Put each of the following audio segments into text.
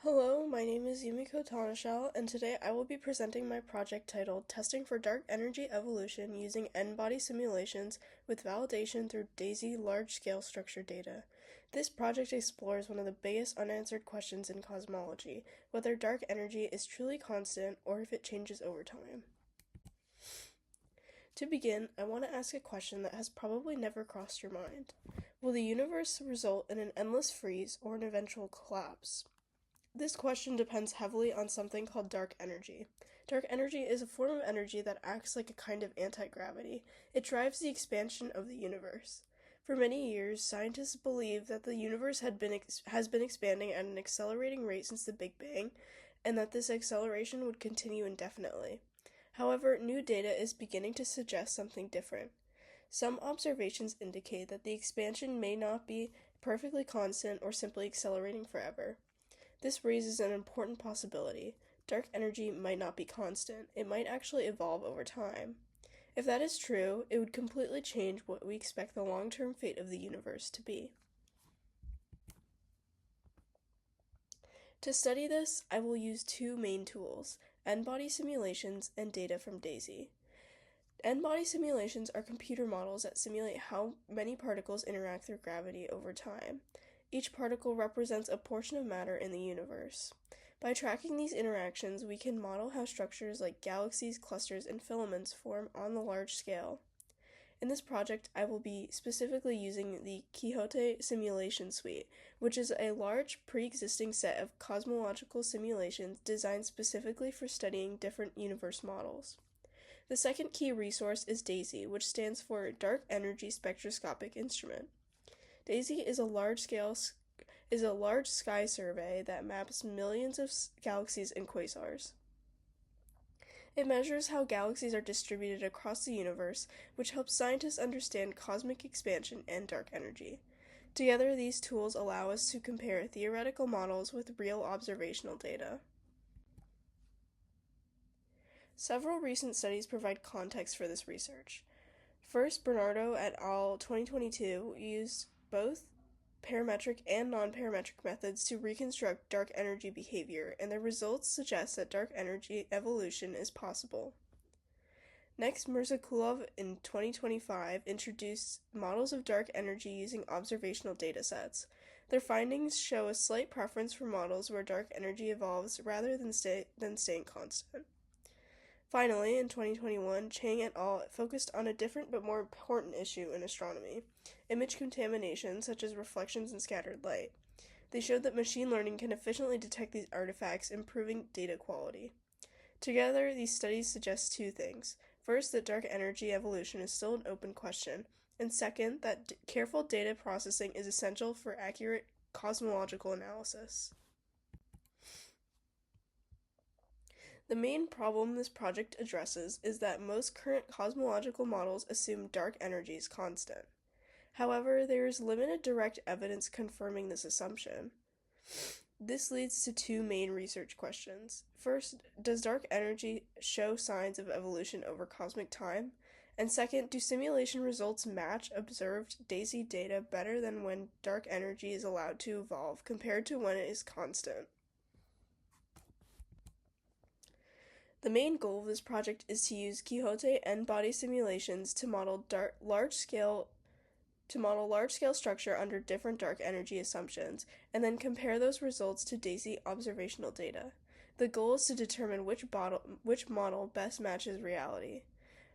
Hello, my name is Yumiko Tonachel, and today I will be presenting my project titled Testing for Dark Energy Evolution Using N-Body Simulations with Validation through DESI Large-Scale Structure Data. This project explores one of the biggest unanswered questions in cosmology, whether dark energy is truly constant or if it changes over time. To begin, I want to ask a question that has probably never crossed your mind. Will the universe result in an endless freeze or an eventual collapse? This question depends heavily on something called dark energy. Dark energy is a form of energy that acts like a kind of anti-gravity. It drives the expansion of the universe. For many years, scientists believed that the universe has been expanding at an accelerating rate since the Big Bang, and that this acceleration would continue indefinitely. However, new data is beginning to suggest something different. Some observations indicate that the expansion may not be perfectly constant or simply accelerating forever. This raises an important possibility. Dark energy might not be constant. It might actually evolve over time. If that is true, it would completely change what we expect the long-term fate of the universe to be. To study this, I will use two main tools, N-body simulations and data from DESI. N-body simulations are computer models that simulate how many particles interact through gravity over time. Each particle represents a portion of matter in the universe. By tracking these interactions, we can model how structures like galaxies, clusters, and filaments form on the large scale. In this project, I will be specifically using the Quixote simulation suite, which is a large pre-existing set of cosmological simulations designed specifically for studying different universe models. The second key resource is DESI, which stands for Dark Energy Spectroscopic Instrument. DESI is a large sky survey that maps millions of galaxies and quasars. It measures how galaxies are distributed across the universe, which helps scientists understand cosmic expansion and dark energy. Together, these tools allow us to compare theoretical models with real observational data. Several recent studies provide context for this research. First, Bernardo et al. 2022 used both parametric and non-parametric methods to reconstruct dark energy behavior, and their results suggest that dark energy evolution is possible. Next, Mirzakulov in 2025 introduced models of dark energy using observational datasets. Their findings show a slight preference for models where dark energy evolves rather than staying constant. Finally, in 2021, Chang et al. Focused on a different but more important issue in astronomy, image contamination such as reflections and scattered light. They showed that machine learning can efficiently detect these artifacts, improving data quality. Together, these studies suggest two things. First, that dark energy evolution is still an open question, and second, that careful data processing is essential for accurate cosmological analysis. The main problem this project addresses is that most current cosmological models assume dark energy is constant. However, there is limited direct evidence confirming this assumption. This leads to two main research questions. First, does dark energy show signs of evolution over cosmic time? And second, do simulation results match observed DESI data better than when dark energy is allowed to evolve compared to when it is constant? The main goal of this project is to use Quixote N-body simulations to model large-scale structure under different dark energy assumptions, and then compare those results to DESI observational data. The goal is to determine which model best matches reality.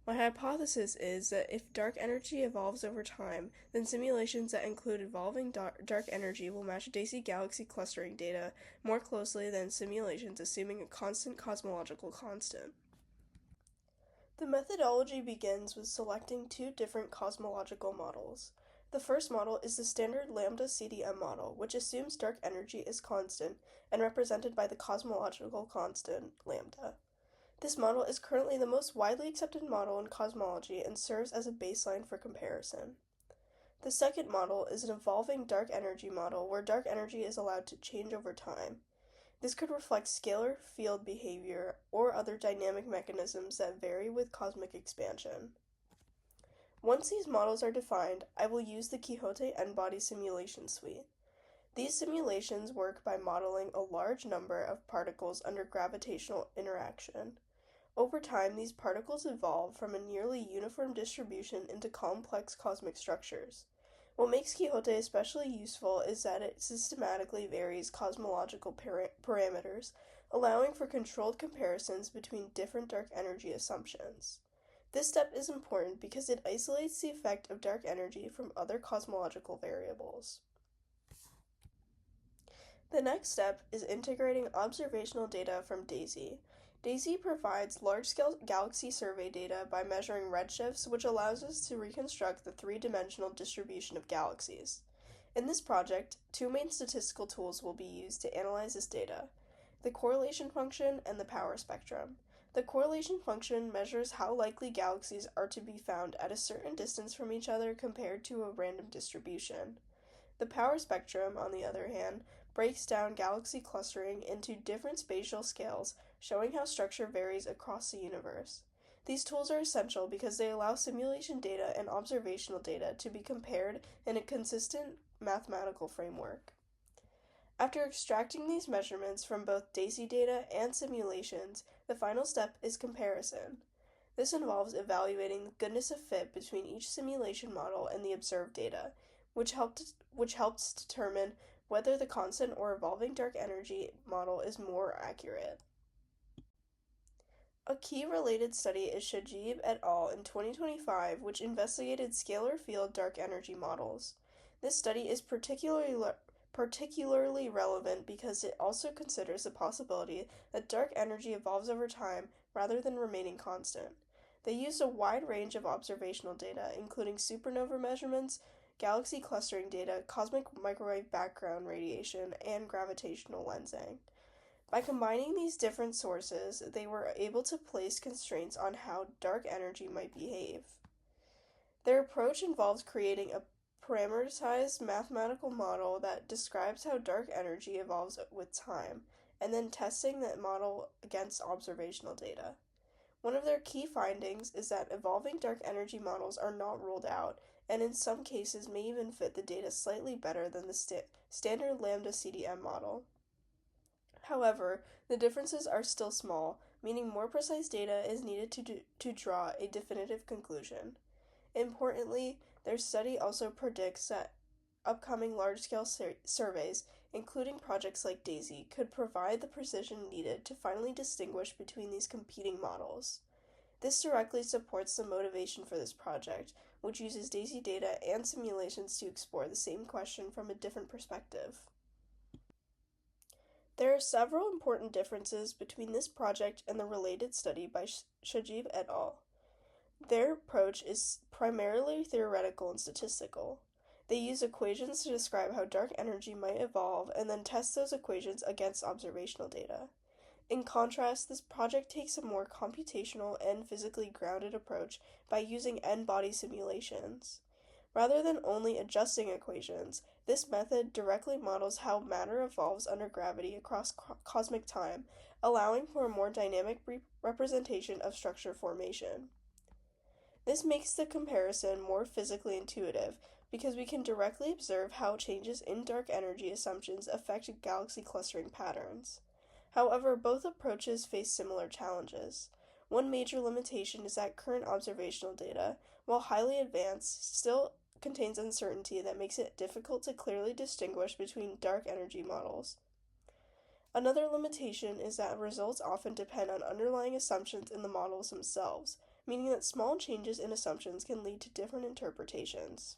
My hypothesis is that if dark energy evolves over time, then simulations that include evolving dark energy will match DESI galaxy clustering data more closely than simulations assuming a constant cosmological constant. The methodology begins with selecting two different cosmological models. The first model is the standard lambda CDM model, which assumes dark energy is constant and represented by the cosmological constant lambda. This model is currently the most widely accepted model in cosmology and serves as a baseline for comparison. The second model is an evolving dark energy model where dark energy is allowed to change over time. This could reflect scalar field behavior or other dynamic mechanisms that vary with cosmic expansion. Once these models are defined, I will use the Quixote N-body simulation suite. These simulations work by modeling a large number of particles under gravitational interaction. Over time, these particles evolve from a nearly uniform distribution into complex cosmic structures. What makes Quixote especially useful is that it systematically varies cosmological parameters, allowing for controlled comparisons between different dark energy assumptions. This step is important because it isolates the effect of dark energy from other cosmological variables. The next step is integrating observational data from DESI. DESI provides large-scale galaxy survey data by measuring redshifts, which allows us to reconstruct the three-dimensional distribution of galaxies. In this project, two main statistical tools will be used to analyze this data: the correlation function and the power spectrum. The correlation function measures how likely galaxies are to be found at a certain distance from each other compared to a random distribution. The power spectrum, on the other hand, breaks down galaxy clustering into different spatial scales, showing how structure varies across the universe. These tools are essential because they allow simulation data and observational data to be compared in a consistent mathematical framework. After extracting these measurements from both DESI data and simulations, the final step is comparison. This involves evaluating the goodness of fit between each simulation model and the observed data, which helps determine whether the constant or evolving dark energy model is more accurate. A key related study is Shajib et al. In 2025, which investigated scalar field dark energy models. This study is particularly relevant because it also considers the possibility that dark energy evolves over time rather than remaining constant. They used a wide range of observational data, including supernova measurements, galaxy clustering data, cosmic microwave background radiation, and gravitational lensing. By combining these different sources, they were able to place constraints on how dark energy might behave. Their approach involves creating a parameterized mathematical model that describes how dark energy evolves with time, and then testing that model against observational data. One of their key findings is that evolving dark energy models are not ruled out, and in some cases may even fit the data slightly better than the standard lambda CDM model. However, the differences are still small, meaning more precise data is needed to draw a definitive conclusion. Importantly, their study also predicts that upcoming large-scale surveys, including projects like DESI, could provide the precision needed to finally distinguish between these competing models. This directly supports the motivation for this project, which uses DESI data and simulations to explore the same question from a different perspective. There are several important differences between this project and the related study by Shajib et al. Their approach is primarily theoretical and statistical. They use equations to describe how dark energy might evolve and then test those equations against observational data. In contrast, this project takes a more computational and physically grounded approach by using n-body simulations. Rather than only adjusting equations, this method directly models how matter evolves under gravity across cosmic time, allowing for a more dynamic representation of structure formation. This makes the comparison more physically intuitive because we can directly observe how changes in dark energy assumptions affect galaxy clustering patterns. However, both approaches face similar challenges. One major limitation is that current observational data, while highly advanced, still contains uncertainty that makes it difficult to clearly distinguish between dark energy models. Another limitation is that results often depend on underlying assumptions in the models themselves, meaning that small changes in assumptions can lead to different interpretations.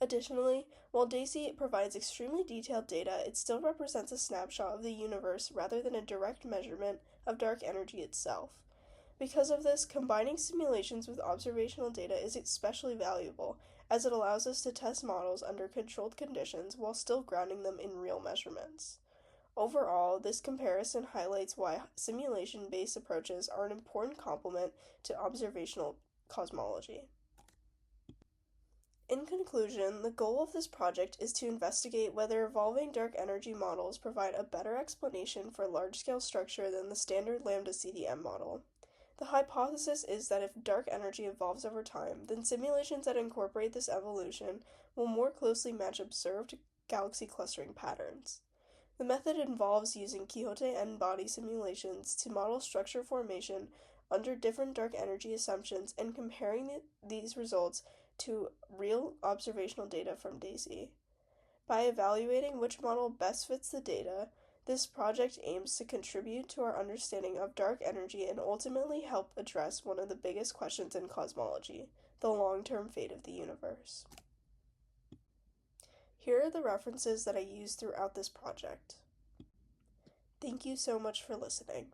Additionally, while DESI provides extremely detailed data, it still represents a snapshot of the universe rather than a direct measurement of dark energy itself. Because of this, combining simulations with observational data is especially valuable, as it allows us to test models under controlled conditions while still grounding them in real measurements. Overall, this comparison highlights why simulation-based approaches are an important complement to observational cosmology. In conclusion, the goal of this project is to investigate whether evolving dark energy models provide a better explanation for large-scale structure than the standard lambda CDM model. The hypothesis is that if dark energy evolves over time, then simulations that incorporate this evolution will more closely match observed galaxy clustering patterns. The method involves using Quixote n-body simulations to model structure formation under different dark energy assumptions and comparing these results to real observational data from DESI. By evaluating which model best fits the data, this project aims to contribute to our understanding of dark energy and ultimately help address one of the biggest questions in cosmology, the long-term fate of the universe. Here are the references that I used throughout this project. Thank you so much for listening.